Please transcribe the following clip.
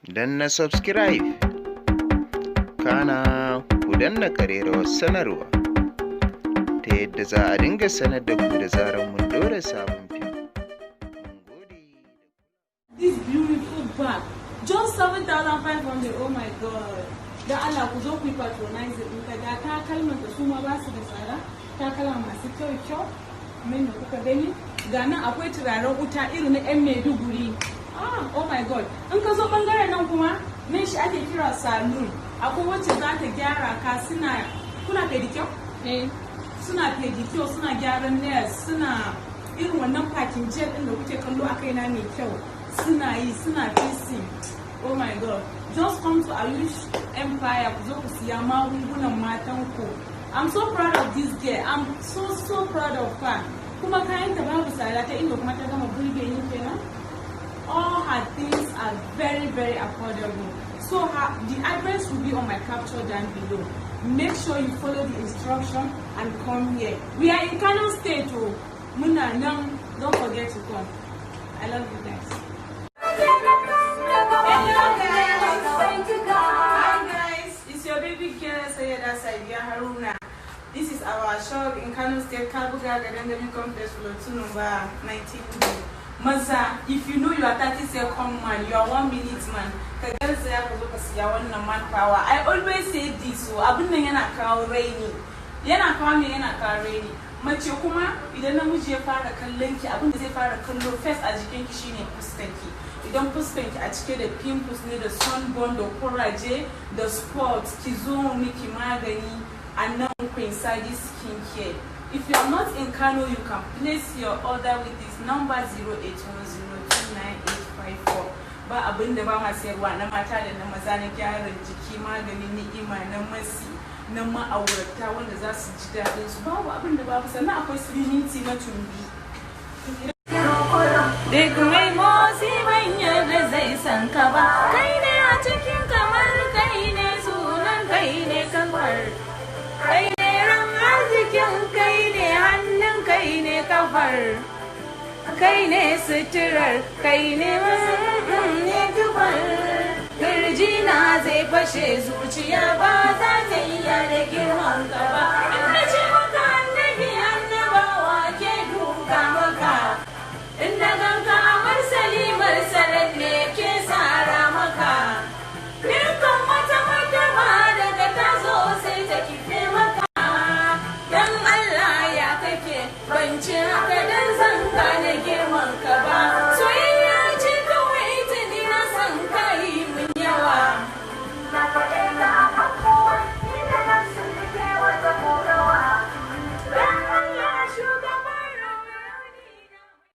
danna subscribe, kana ku danna ƙararrawar sanarwa ta yadda za a dinga sanar da ku da zarar mun ɗora sabon fim. This beautiful bag, just 7,500. Oh my god! Da Allah ku zo ku patronize din ka da takalman da su ma ba su da tsada, takalma masu kyau min da kuka gani. Ga nan akwai turaren wuta irin na yan Maiduguri. Oh my god! In ka zo bangaren nan kuma nan shi ake kira saloon. Akwai wacce za ta gyara ka, kuna pedicure? Suna pedicure, suna gyaran nails, suna irin wannan packaging gel din da kuke kallo a kaina mai kyau. Suna fixing. Oh my god. Just come to Ayush Empire ku zo ku siya magungunan matan ku. I'm so proud of this girl. I'm so proud of her. Kuma kayan ta babu tsada ta inda kuma ta gama burge ni kenan. All her things are very affordable. So the address will be on my capture down below. Make sure you follow the instruction and come here. We are in Kano State. Muna nan, don't forget to come. I love you guys. Your baby girl sadiya Haruna. This is our shop in Kano State, Kabuga Gadangami Complex, floor 2 number 19. Maza, if you know you are 30-second man, you are 1 minute man. Manpower. I always say this, so abin nan yana kawo raini. Yana kawo raini. Mace kuma idan namiji ya fara kallon ki, abin da zai fara kallo first a jikin ki shine fuskanki. Idan fuskanki a cike da pimples ne, da sunburn, da kuraje, da spots, ki zo miki magani and now inside this skincare. If you are not in Kano, you can place your order with this number 0810298854. Ba abin da ba ma sayarwa na mata da na maza, na gyaran jiki, maganin ni'ima, na masi, na ma'aurata wanda za su ji daɗin su. Babu abin da babu, sannan akwai swimming tea na tumbi. Duk mai motsi ban yarda zai san ka ba, kai ne a cikin kamar kai ne sunan, kai ne kamar, kai ne ran arzikin, kai ne hannun, kai ne kafar, kai ne suturar, kai ne ne kafar. Kirji na zai fashe, zuciya ba za ta iya da girman ka ba.